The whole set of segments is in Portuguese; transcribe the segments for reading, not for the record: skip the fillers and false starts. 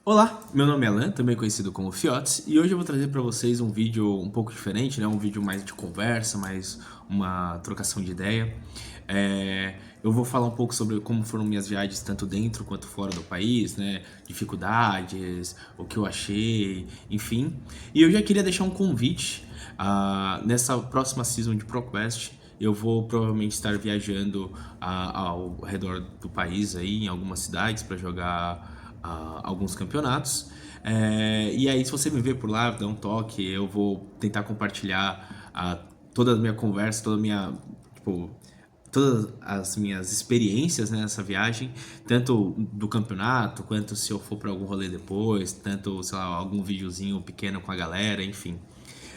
Olá, meu nome é Alan, também conhecido como Fiotes, e hoje eu vou trazer para vocês um vídeo um pouco diferente, né? Um vídeo mais de conversa, mais uma trocação de ideia. Eu vou falar um pouco sobre como foram minhas viagens tanto dentro quanto fora do país, né? Dificuldades, o que eu achei, enfim. E eu já queria deixar um convite nessa próxima season de ProQuest. Eu vou provavelmente estar viajando ao redor do país aí, em algumas cidades para jogar alguns campeonatos. E aí, se você me ver por lá, dá um toque, eu vou tentar compartilhar toda a minha conversa, tipo, todas as minhas experiências, né, nessa viagem, tanto do campeonato, quanto se eu for para algum rolê depois, tanto, sei lá, algum videozinho pequeno com a galera, enfim.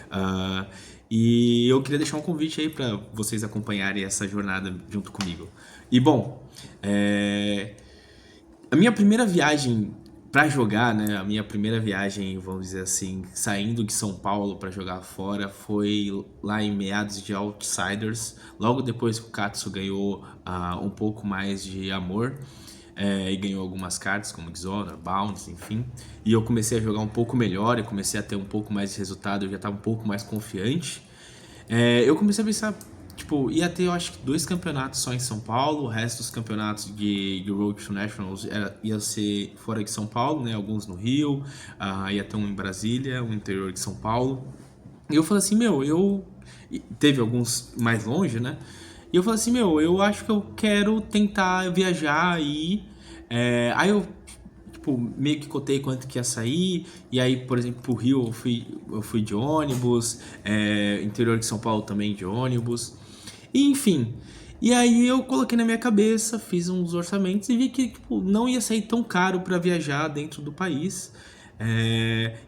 Ah, e eu queria deixar um convite aí para vocês acompanharem essa jornada junto comigo. E bom, a minha primeira viagem pra jogar, né? A minha primeira viagem, vamos dizer assim, saindo de São Paulo pra jogar fora foi lá em meados de Outsiders, logo depois que o Katsu ganhou um pouco mais de amor. E ganhou algumas cartas como Dishonor, Bounce, enfim. E eu comecei a jogar um pouco melhor, eu comecei a ter um pouco mais de resultado, eu já estava um pouco mais confiante. Eu comecei a pensar, tipo, ia ter, eu acho que 2 campeonatos só em São Paulo, o resto dos campeonatos de Road to Nationals ia ser fora de São Paulo, né? Alguns no Rio, ia ter um em Brasília, um no interior de São Paulo. E eu falei assim, meu, e teve alguns mais longe, né? E eu falei assim, meu, eu acho que eu quero tentar viajar aí. Aí eu tipo, meio que cotei quanto que ia sair, e aí, por exemplo, pro Rio eu fui de ônibus, interior de São Paulo também de ônibus, e, enfim. E aí eu coloquei na minha cabeça, fiz uns orçamentos e vi que tipo, não ia sair tão caro para viajar dentro do país.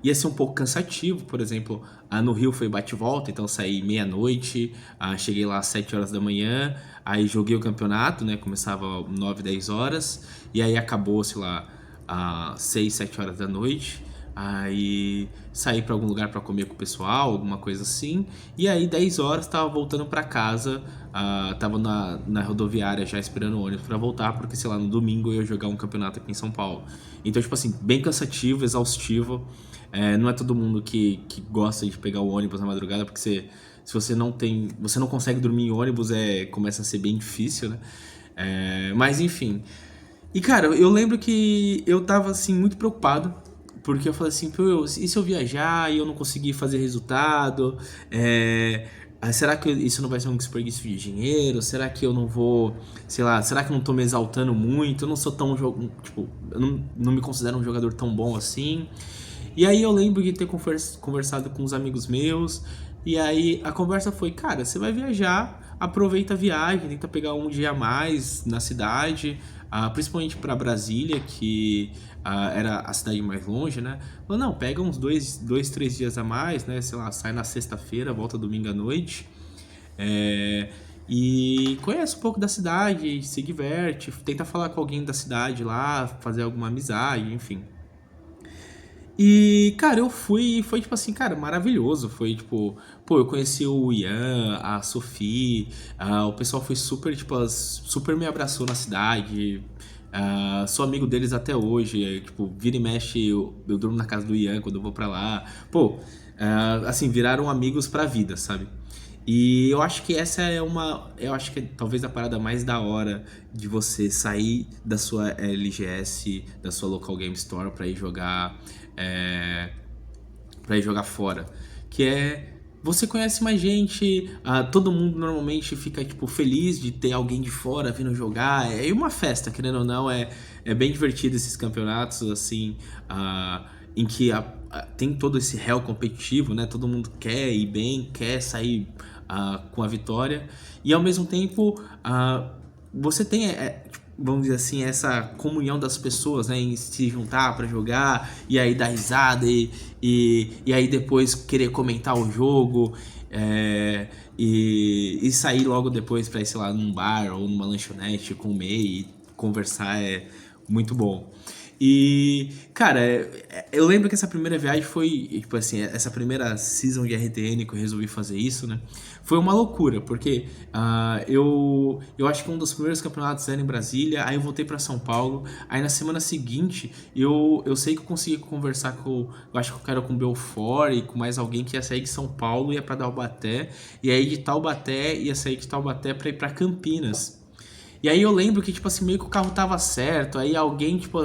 Ia ser um pouco cansativo, por exemplo, no Rio foi bate-volta, então saí meia-noite, cheguei lá às 7 horas da manhã, aí joguei o campeonato, né? Começava 9, 10 horas, e aí acabou, sei lá, às 6, 7 horas da noite. Aí saí para algum lugar para comer com o pessoal, alguma coisa assim. E aí 10 horas tava voltando para casa, tava na rodoviária já esperando o ônibus para voltar, porque sei lá, no domingo eu ia jogar um campeonato aqui em São Paulo. Então, tipo assim, bem cansativo, exaustivo. Não é todo mundo que gosta de pegar o ônibus na madrugada, porque se você não consegue dormir em ônibus, começa a ser bem difícil, né? Mas enfim, e cara, eu lembro que eu tava assim muito preocupado, porque eu falei assim, pô, e se eu viajar e eu não conseguir fazer resultado? Será que isso não vai ser um desperdício de dinheiro? Será que eu não vou, sei lá, será que eu não tô me exaltando muito? Eu não sou tão, tipo, eu não me considero um jogador tão bom assim. E aí eu lembro de ter conversado com uns amigos meus, e aí a conversa foi, cara, você vai viajar, aproveita a viagem, tenta pegar um dia a mais na cidade, principalmente para Brasília, que era a cidade mais longe, né? Falou, não, pega uns 3 dias a mais, né? Sei lá, sai na sexta-feira, volta domingo à noite. É, e conhece um pouco da cidade, se diverte, tenta falar com alguém da cidade lá, fazer alguma amizade, enfim. E, cara, eu fui e foi tipo assim, cara, maravilhoso. Foi tipo, pô, eu conheci o Ian, a Sophie, o pessoal foi super, tipo, super me abraçou na cidade. Sou amigo deles até hoje. Tipo, vira e mexe, eu durmo na casa do Ian quando eu vou pra lá. Pô, assim, viraram amigos pra vida, sabe? E eu acho que essa é uma. Eu acho que é talvez a parada mais da hora de você sair da sua LGS, da sua local game store pra ir jogar. É, para ir jogar fora. Que é. Você conhece mais gente, todo mundo normalmente fica tipo feliz de ter alguém de fora vindo jogar. É uma festa, querendo ou não, é bem divertido esses campeonatos assim, em que tem todo esse réu competitivo, né? Todo mundo quer ir bem, quer sair com a vitória e ao mesmo tempo você tem tipo, vamos dizer assim, essa comunhão das pessoas, né, em se juntar pra jogar e aí dar risada e aí depois querer comentar o jogo e sair logo depois pra ir, sei lá, num bar ou numa lanchonete comer e conversar é muito bom. E, cara, eu lembro que essa primeira viagem foi, tipo assim, essa primeira season de RTN que eu resolvi fazer isso, né? Foi uma loucura, porque eu acho que um dos primeiros campeonatos era em Brasília, aí eu voltei pra São Paulo, aí na semana seguinte eu sei que eu consegui conversar eu acho que eu quero com o Belfort e com mais alguém que ia sair de São Paulo, ia pra Taubaté, e aí de Taubaté ia sair de Taubaté pra ir pra Campinas. E aí eu lembro que, tipo assim, meio que o carro tava certo, aí alguém, tipo,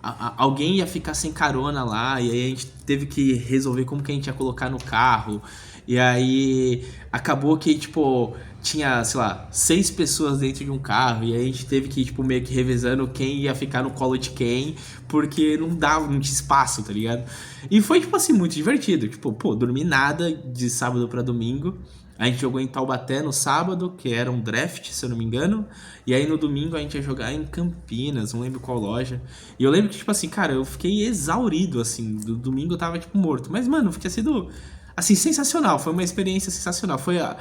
alguém ia ficar sem carona lá, e aí a gente teve que resolver como que a gente ia colocar no carro. E aí acabou que, tipo, tinha, sei lá, 6 pessoas dentro de um carro, e aí a gente teve que, tipo, meio que revezando quem ia ficar no colo de quem, porque não dava, não tinha espaço, tá ligado? E foi, tipo assim, muito divertido. Tipo, pô, dormi nada de sábado pra domingo. A gente jogou em Taubaté no sábado, que era um draft, se eu não me engano. E aí no domingo a gente ia jogar em Campinas, não lembro qual loja. E eu lembro que, tipo assim, cara, eu fiquei exaurido, assim. Do domingo eu tava, tipo, morto. Mas, mano, tinha sido, assim, sensacional. Foi uma experiência sensacional. Foi a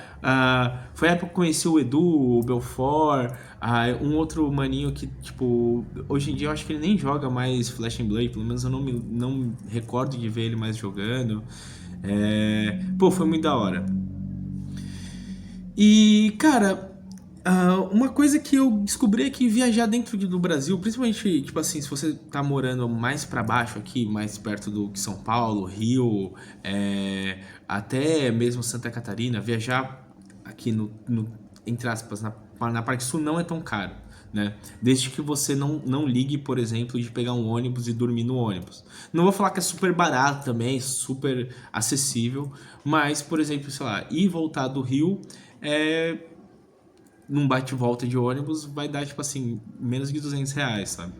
época que eu conheci o Edu, o Belfort, um outro maninho que, tipo, hoje em dia eu acho que ele nem joga mais Flash and Blade. Pelo menos eu não me recordo de ver ele mais jogando. Pô, foi muito da hora. E, cara, uma coisa que eu descobri é que viajar dentro do Brasil, principalmente, tipo assim, se você tá morando mais pra baixo aqui, mais perto do que São Paulo, Rio, até mesmo Santa Catarina, viajar aqui entre aspas, na parte sul não é tão caro, né? Desde que você não ligue, por exemplo, de pegar um ônibus e dormir no ônibus. Não vou falar que é super barato também, super acessível, mas, por exemplo, sei lá, ir e voltar do Rio é, num bate-volta de ônibus vai dar, tipo assim, menos de R$ 200, sabe?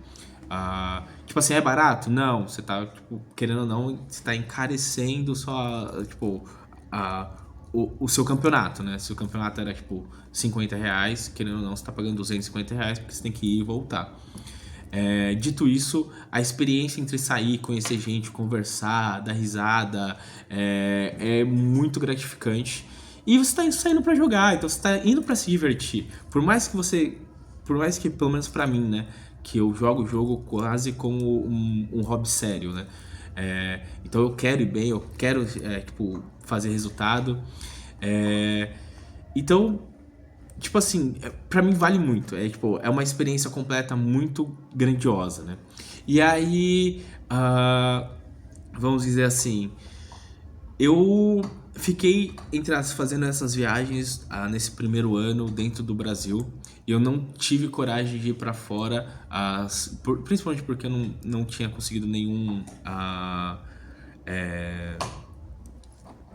Tipo assim, é barato? Não, você tá, tipo, querendo ou não, você tá encarecendo só, tipo, a, o seu campeonato, né? Se o campeonato era, tipo, R$ 50, querendo ou não, você tá pagando R$ 250 porque você tem que ir e voltar. Dito isso, a experiência entre sair, conhecer gente, conversar, dar risada, é muito gratificante. E você está saindo para jogar, então você está indo para se divertir. Por mais que, pelo menos para mim, né, que eu jogo o jogo quase como um hobby sério, né? Então eu quero ir bem, eu quero, tipo, fazer resultado. É, então, tipo assim, pra mim vale muito. Tipo, é uma experiência completa muito grandiosa, né? E aí, vamos dizer assim, eu fiquei fazendo essas viagens nesse primeiro ano dentro do Brasil. Eu não tive coragem de ir pra fora, principalmente porque eu não tinha conseguido nenhum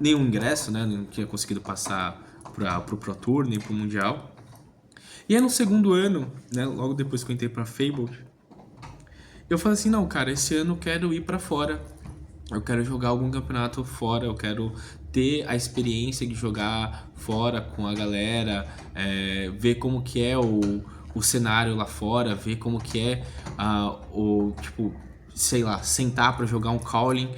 ingresso, né? Não tinha conseguido passar pro Pro Tour nem pro Mundial. E aí no segundo ano, né, logo depois que eu entrei pra Fable, eu falei assim, não, cara, esse ano eu quero ir pra fora. Eu quero jogar algum campeonato fora, eu quero ter a experiência de jogar fora com a galera, ver como que é o cenário lá fora, ver como que é tipo, sei lá, sentar pra jogar um calling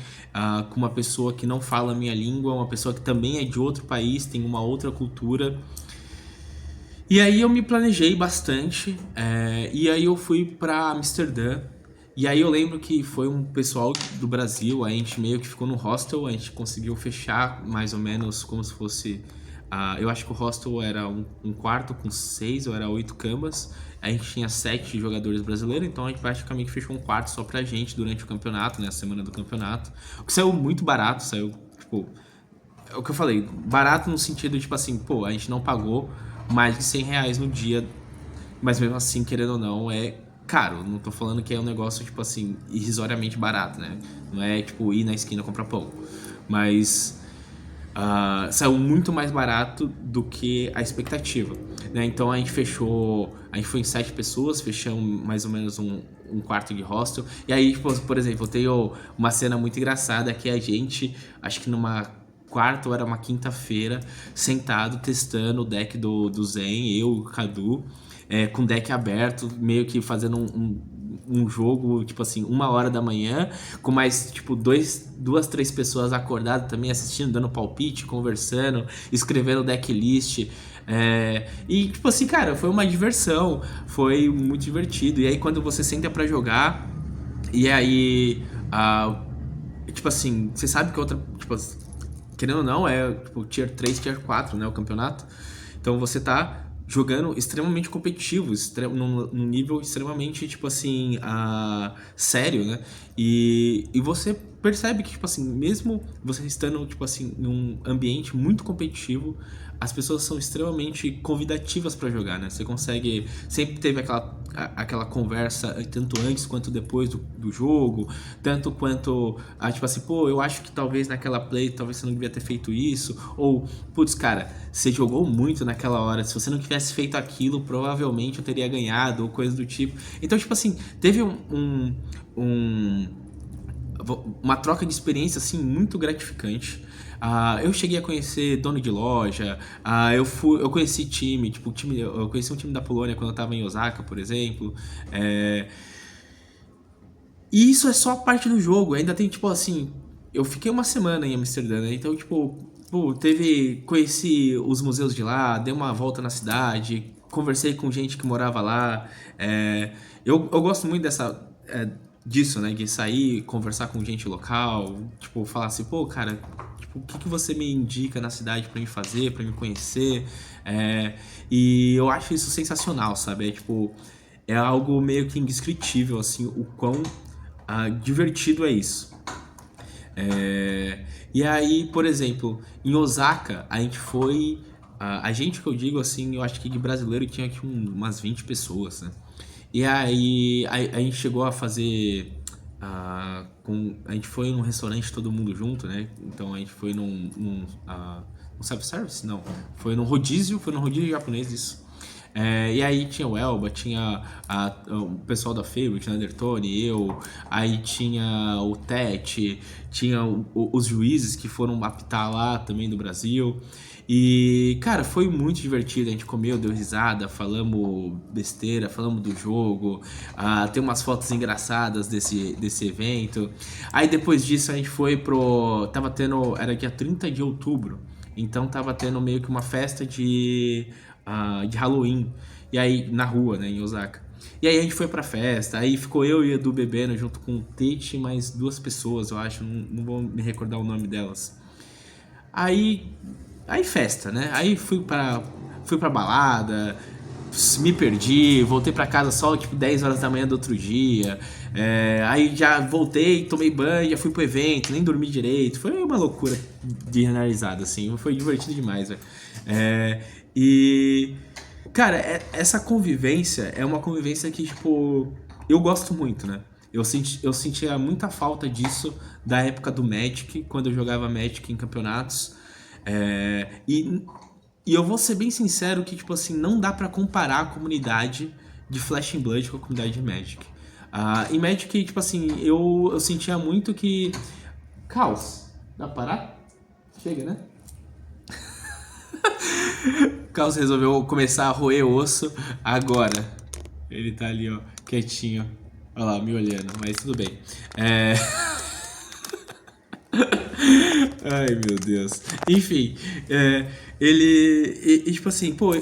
com uma pessoa que não fala a minha língua, uma pessoa que também é de outro país, tem uma outra cultura. E aí eu me planejei bastante, e aí eu fui pra Amsterdã. E aí eu lembro que foi um pessoal do Brasil, a gente meio que ficou no hostel, a gente conseguiu fechar mais ou menos como se fosse. Eu acho que o hostel era um quarto com 6 ou era 8 camas. A gente tinha 7 jogadores brasileiros, então a gente praticamente fechou um quarto só pra gente durante o campeonato, né? A semana do campeonato. O que saiu muito barato, saiu, tipo, é o que eu falei, barato no sentido, tipo assim, pô, a gente não pagou mais de R$ 100 no dia, mas mesmo assim, querendo ou não, é caro. Não tô falando que é um negócio, tipo assim, irrisoriamente barato, né? Não é, tipo, ir na esquina comprar pão. Mas saiu muito mais barato do que a expectativa, né? Então a gente foi em 7 pessoas, fechamos mais ou menos um quarto de hostel. E aí, tipo, por exemplo, eu tenho uma cena muito engraçada que a gente, acho que numa quarta ou era uma quinta-feira, sentado testando o deck do Zen, eu e o Cadu, com o deck aberto, meio que fazendo um jogo, tipo assim, 1 hora da manhã, com mais, tipo, duas, 3 pessoas acordadas também assistindo, dando palpite, conversando, escrevendo decklist. E, tipo assim, cara, foi uma diversão, foi muito divertido. E aí, quando você senta pra jogar, E aí, tipo assim, você sabe que outra, tipo, querendo ou não, é tipo Tier 3, Tier 4, né, o campeonato. Então você tá jogando extremamente competitivo, num nível extremamente, tipo assim, sério, né? E você percebe que, tipo assim, mesmo você estando, tipo assim, num ambiente muito competitivo, as pessoas são extremamente convidativas para jogar, né? Você consegue... Sempre teve aquela conversa, tanto antes quanto depois do jogo, tanto quanto, tipo assim, pô, eu acho que talvez naquela play, talvez você não devia ter feito isso, ou, putz, cara, você jogou muito naquela hora, se você não tivesse feito aquilo, provavelmente eu teria ganhado, ou coisa do tipo. Então, tipo assim, teve uma troca de experiência assim muito gratificante. Eu cheguei a conhecer dono de loja, eu conheci time, tipo, eu conheci um time da Polônia quando eu tava em Osaka, por exemplo. E isso é só a parte do jogo, ainda tem, tipo assim, eu fiquei uma semana em Amsterdã, né? Então, tipo, pô, conheci os museus de lá, dei uma volta na cidade, conversei com gente que morava lá. Eu gosto muito disso, né? De sair, conversar com gente local, tipo, falar assim, pô, cara, tipo, o que você me indica na cidade pra me fazer, pra me conhecer? E eu acho isso sensacional, sabe? Tipo, é algo meio que indescritível, assim, o quão divertido é isso. E aí, por exemplo, em Osaka, a gente foi. A gente que eu digo assim, eu acho que de brasileiro tinha aqui umas 20 pessoas, né? E aí a gente chegou a fazer. A gente foi num restaurante todo mundo junto, né? Então a gente foi num self-service? Não. Foi num rodízio japonês isso. E aí tinha o Elba, tinha o pessoal da Favorite, né, Andertone, eu, aí tinha o Tete, tinha os juízes que foram apitar lá também do Brasil. E, cara, foi muito divertido. A gente comeu, deu risada, falamos besteira, falamos do jogo. Tem umas fotos engraçadas desse evento. Aí depois disso a gente foi pro. Tava tendo. Era dia 30 de outubro. Então tava tendo meio que uma festa de Halloween. E aí, na rua, né, em Osaka. E aí a gente foi pra festa, aí ficou eu e o Edu bebendo junto com o Tete e mais duas pessoas, eu acho, não vou me recordar o nome delas. Aí, aí festa, né? Aí fui pra balada, me perdi, voltei pra casa só tipo 10 horas da manhã do outro dia. Aí já voltei, tomei banho, já fui pro evento, nem dormi direito. Foi uma loucura de analisada, assim. Foi divertido demais, velho. E, cara, essa convivência é uma convivência que, tipo, eu gosto muito, né? Eu sentia muita falta disso da época do Magic, quando eu jogava Magic em campeonatos. E eu vou ser bem sincero que, tipo assim, não dá pra comparar a comunidade de Flash and Blood com a comunidade de Magic. Em Magic, tipo assim, eu sentia muito que... Caos, dá pra parar? Chega, né? Caos resolveu começar a roer osso agora. Ele tá ali, ó, quietinho. Olha lá, me olhando, mas tudo bem. Ai, meu Deus. Enfim, tipo assim, pô,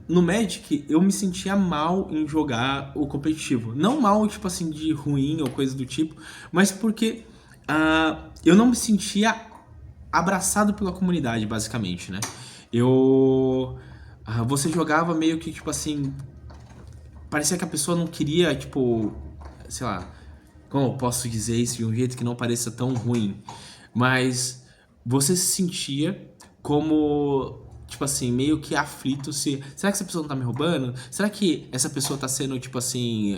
no Magic eu me sentia mal em jogar o competitivo. Não mal, tipo assim, de ruim ou coisa do tipo, mas porque eu não me sentia abraçado pela comunidade, basicamente, né? Você jogava meio que, tipo assim, parecia que a pessoa não queria, tipo, sei lá, como eu posso dizer isso de um jeito que não pareça tão ruim, mas você se sentia como, tipo assim, meio que aflito se... Será que essa pessoa não tá me roubando? Será que essa pessoa tá sendo, tipo assim,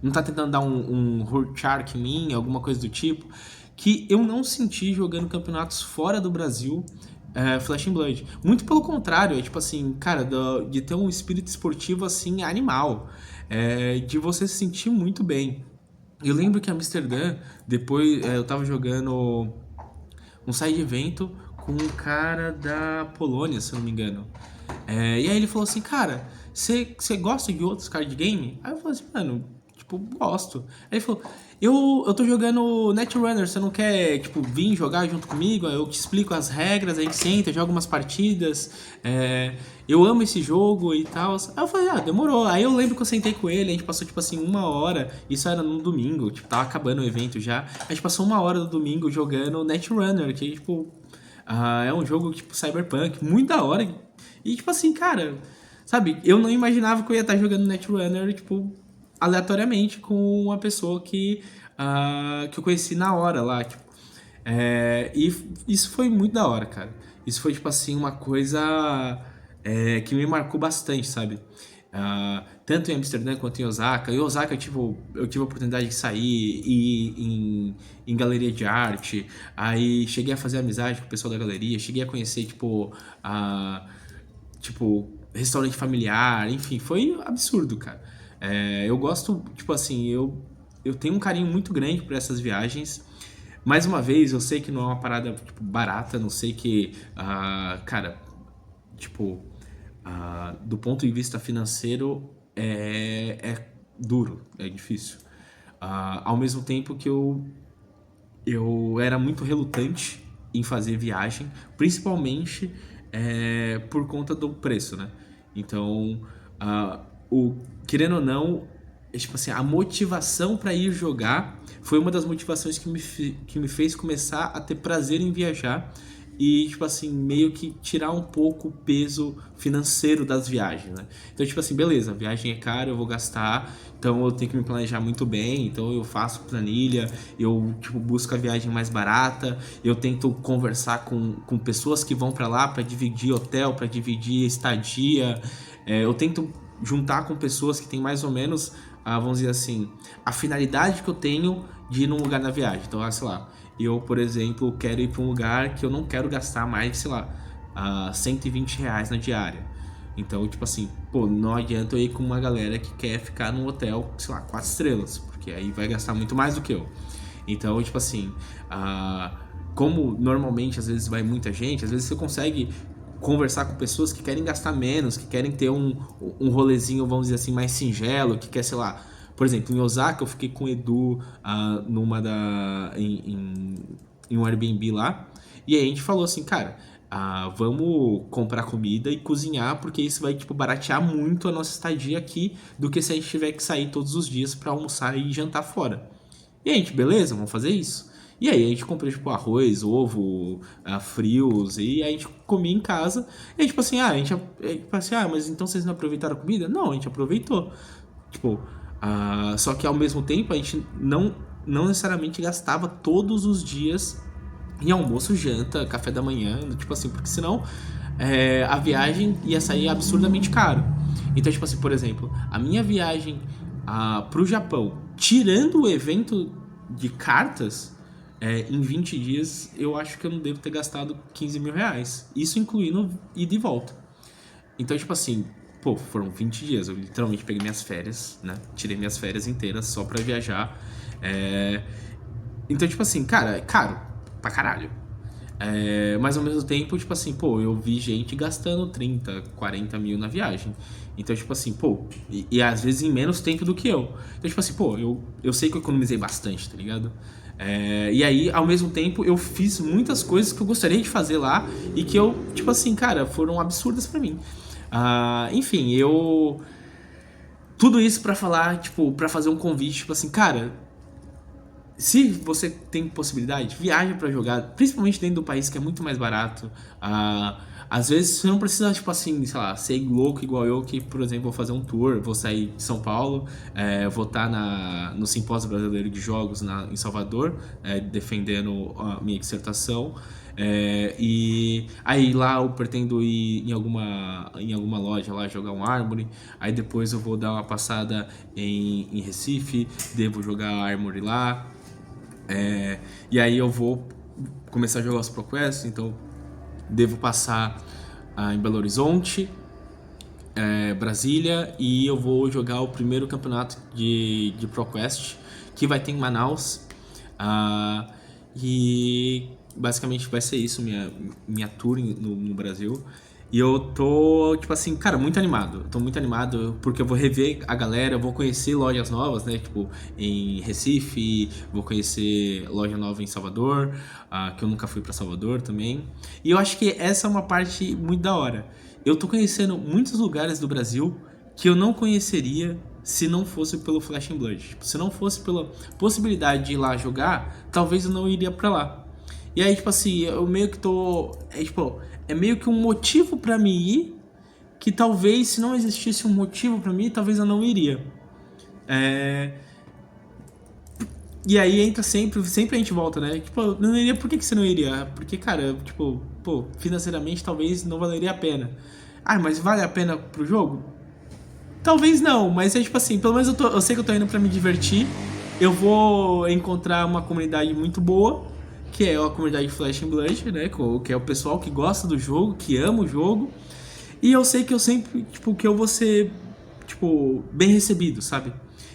não tá tentando dar um hurt shark em mim, alguma coisa do tipo? Que eu não senti jogando campeonatos fora do Brasil, Flash and Blood. Muito pelo contrário, é tipo assim, cara, de ter um espírito esportivo assim, animal. De você se sentir muito bem. Eu lembro que em Amsterdã, depois eu tava jogando um side evento com um cara da Polônia, se eu não me engano. E aí ele falou assim, cara, você gosta de outros card game? Aí eu falei assim, mano, tipo, tipo, gosto. Aí ele falou, eu tô jogando Netrunner, você não quer, tipo, vir jogar junto comigo? Eu te explico as regras, a gente senta, joga umas partidas, eu amo esse jogo e tal. Aí eu falei, demorou. Aí eu lembro que eu sentei com ele, a gente passou, tipo assim, 1 hora, isso era no domingo, tipo, tava acabando o evento já. A gente passou 1 hora do domingo jogando Netrunner, que, tipo, é um jogo, tipo, cyberpunk, muito da hora. E, tipo assim, cara, sabe, eu não imaginava que eu ia estar jogando Netrunner, tipo, aleatoriamente com uma pessoa que eu conheci na hora lá, tipo. E isso foi muito da hora, cara. Isso foi, tipo assim, uma coisa que me marcou bastante, sabe? Tanto em Amsterdã quanto em Osaka. Em Osaka, tipo, eu tive a oportunidade de sair e ir em galeria de arte. Aí cheguei a fazer amizade com o pessoal da galeria. Cheguei a conhecer, tipo, restaurante familiar. Enfim, foi absurdo, cara. Eu gosto, tipo assim, eu tenho um carinho muito grande por essas viagens. Mais uma vez, eu sei que não é uma parada tipo, barata, não sei que, cara, tipo, do ponto de vista financeiro é duro, é difícil. Ao mesmo tempo que eu era muito relutante em fazer viagem, principalmente por conta do preço, né? Então, querendo ou não, tipo assim, a motivação para ir jogar foi uma das motivações que me fez começar a ter prazer em viajar e, tipo assim, meio que tirar um pouco o peso financeiro das viagens, né? Então, tipo assim, beleza, a viagem é cara, eu vou gastar, então eu tenho que me planejar muito bem, então eu faço planilha, eu, tipo, busco a viagem mais barata, eu tento conversar com pessoas que vão para lá para dividir hotel, para dividir estadia, eu tento juntar com pessoas que têm mais ou menos, vamos dizer assim, a finalidade que eu tenho de ir num lugar na viagem. Então, sei lá, eu, por exemplo, quero ir para um lugar que eu não quero gastar mais de, sei lá, R$ 120 na diária. Então, tipo assim, pô, não adianta eu ir com uma galera que quer ficar num hotel, sei lá, 4 estrelas, porque aí vai gastar muito mais do que eu. Então, tipo assim, como normalmente às vezes vai muita gente, às vezes você consegue conversar com pessoas que querem gastar menos, que querem ter um rolezinho, vamos dizer assim, mais singelo, que quer, sei lá, por exemplo, em Osaka eu fiquei com o Edu em um Airbnb lá, e aí a gente falou assim, cara, vamos comprar comida e cozinhar, porque isso vai, tipo, baratear muito a nossa estadia aqui, do que se a gente tiver que sair todos os dias para almoçar e jantar fora. E a gente, beleza, vamos fazer isso. E aí a gente comprou, tipo, arroz, ovo, frios, e a gente comia em casa. E aí, tipo assim, tipo assim, mas então vocês não aproveitaram a comida? Não, a gente aproveitou. Tipo, só que ao mesmo tempo a gente não necessariamente gastava todos os dias em almoço, janta, café da manhã, tipo assim, porque senão a viagem ia sair absurdamente caro. Então, tipo assim, por exemplo, a minha viagem pro Japão, tirando o evento de cartas, em 20 dias, eu acho que eu não devo ter gastado R$ 15.000. Isso incluindo ida e volta. Então, tipo assim, pô, foram 20 dias. Eu literalmente peguei minhas férias, né? Tirei minhas férias inteiras só pra viajar. Então, tipo assim, cara, é caro pra caralho. Mas ao mesmo tempo, tipo assim, pô, eu vi gente gastando 30, 40 mil na viagem. Então, tipo assim, pô, e às vezes em menos tempo do que eu. Então, tipo assim, pô, eu sei que eu economizei bastante, tá ligado? E aí, ao mesmo tempo, eu fiz muitas coisas que eu gostaria de fazer lá e que eu, tipo assim, cara, foram absurdas pra mim. Enfim, tudo isso pra falar, tipo, pra fazer um convite, tipo assim, cara, se você tem possibilidade, viaja pra jogar, principalmente dentro do país que é muito mais barato. Às vezes você não precisa, tipo assim, sei lá, ser louco igual eu, que, por exemplo, vou fazer um tour, vou sair de São Paulo, vou estar no Simpósio Brasileiro de Jogos em Salvador, defendendo a minha dissertação. E aí lá eu pretendo ir em alguma loja lá jogar um Armory. Aí depois eu vou dar uma passada em Recife, devo jogar Armory lá. E aí eu vou começar a jogar os ProQuest, então devo passar em Belo Horizonte, Brasília, e eu vou jogar o primeiro campeonato de ProQuest que vai ter em Manaus. E basicamente vai ser isso, minha tour no Brasil. E eu tô, tipo assim, cara, muito animado. Eu tô muito animado porque eu vou rever a galera, eu vou conhecer lojas novas, né? Tipo, em Recife, vou conhecer loja nova em Salvador, que eu nunca fui pra Salvador também. E eu acho que essa é uma parte muito da hora. Eu tô conhecendo muitos lugares do Brasil que eu não conheceria se não fosse pelo Flash and Blood. Tipo, se não fosse pela possibilidade de ir lá jogar, talvez eu não iria pra lá. E aí, tipo assim, eu meio que tô. Tipo, é meio que um motivo pra mim ir, que talvez, se não existisse um motivo pra mim, talvez eu não iria. É... E aí entra sempre a gente volta, né? Tipo, eu não iria, por que você não iria? Porque, cara, tipo, pô, financeiramente talvez não valeria a pena. Ah, mas vale a pena pro jogo? Talvez não, mas é tipo assim, pelo menos eu sei que eu tô indo pra me divertir. Eu vou encontrar uma comunidade muito boa, que é a comunidade Flash and Blood, né? Que é o pessoal que gosta do jogo, que ama o jogo. E eu sei que eu sempre, tipo, que eu vou ser, tipo, bem recebido, sabe?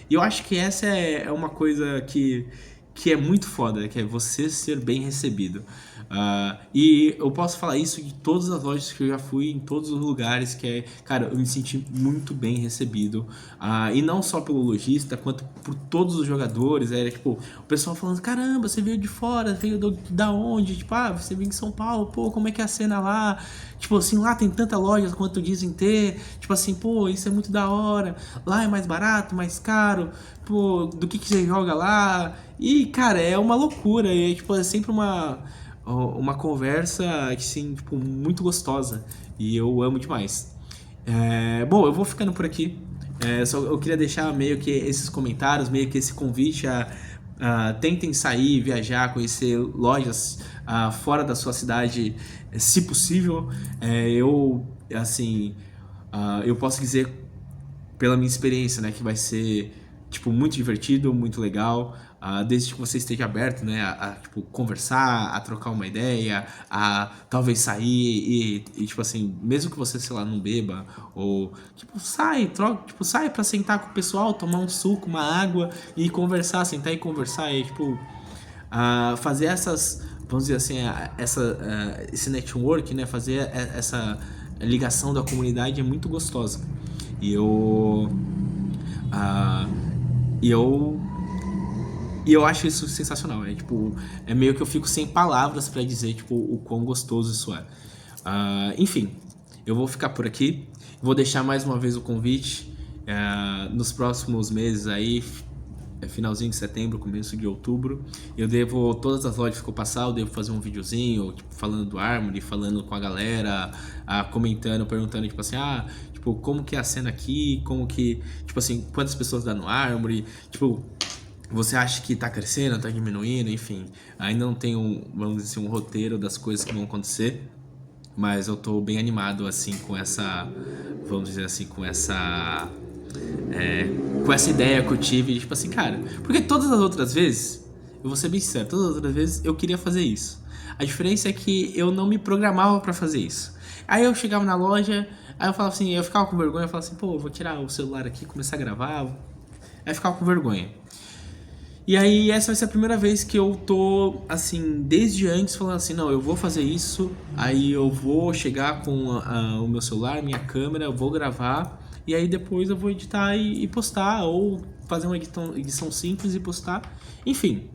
E eu acho que essa é uma coisa que é muito foda, que é você ser bem recebido. E eu posso falar isso de todas as lojas que eu já fui, em todos os lugares, que é, cara, eu me senti muito bem recebido. E não só pelo lojista, quanto por todos os jogadores. Era tipo, o pessoal falando, caramba, você veio de fora, veio da onde? Tipo, você veio em São Paulo, pô, como é que é a cena lá? Tipo assim, lá tem tanta loja quanto dizem ter. Tipo assim, pô, isso é muito da hora. Lá é mais barato, mais caro. Pô, do que você joga lá? E, cara, é uma loucura. E, tipo, é sempre uma conversa, assim, tipo, muito gostosa. E eu amo demais. Bom, eu vou ficando por aqui. Eu queria deixar meio que esses comentários, meio que esse convite a tentem sair, viajar, conhecer lojas fora da sua cidade, se possível. Assim, eu posso dizer pela minha experiência, né, que vai ser tipo muito divertido, muito legal, desde que você esteja aberto, né, tipo conversar, a trocar uma ideia, a talvez sair tipo assim, mesmo que você, sei lá, não beba ou tipo sai para sentar com o pessoal, tomar um suco, uma água e conversar, sentar e conversar e tipo fazer essas, vamos dizer assim, esse network, né, fazer essa ligação da comunidade é muito gostosa. E eu. ah, e eu. E eu acho isso sensacional. Tipo, é meio que eu fico sem palavras pra dizer, tipo, o quão gostoso isso é. Enfim, eu vou ficar por aqui. Vou deixar mais uma vez o convite. Nos próximos meses aí, finalzinho de setembro, começo de outubro, eu devo, todas as lojas que eu passar, eu devo fazer um videozinho, tipo, falando do Armory, falando com a galera, comentando, perguntando, tipo assim, tipo, como que é a cena aqui, como que, tipo assim, quantas pessoas dá no Armory, tipo, você acha que tá crescendo, tá diminuindo, enfim, ainda não tenho, vamos dizer assim, um roteiro das coisas que vão acontecer, mas eu tô bem animado, assim, com essa, vamos dizer assim, com essa ideia que eu tive, de, tipo assim, cara, porque todas as outras vezes, eu vou ser bem sincero, todas as outras vezes eu queria fazer isso. A diferença é que eu não me programava pra fazer isso. Aí eu chegava na loja, aí eu falava assim, eu ficava com vergonha, eu falava assim, pô, eu vou tirar o celular aqui, começar a gravar. Aí eu ficava com vergonha. E aí essa vai ser a primeira vez que eu tô, assim, desde antes falando assim, não, eu vou fazer isso, aí eu vou chegar com o meu celular, minha câmera, eu vou gravar, e aí depois eu vou editar e postar, ou fazer uma edição simples e postar. Enfim,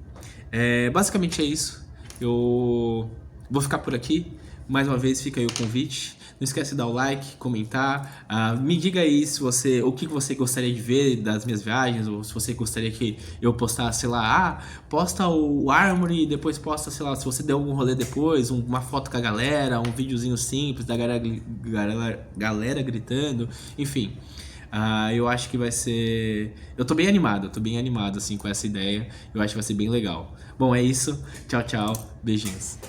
basicamente é isso. Eu vou ficar por aqui. Mais uma vez fica aí o convite. Não esquece de dar o like, comentar. Me diga aí se o que você gostaria de ver das minhas viagens, ou se você gostaria que eu postasse, sei lá, posta o Armory e depois posta, sei lá, se você der algum rolê depois, uma foto com a galera, um videozinho simples da galera gritando, enfim. Eu acho que vai ser. Eu tô bem animado assim com essa ideia. Eu acho que vai ser bem legal. Bom, é isso. Tchau, tchau. Beijinhos.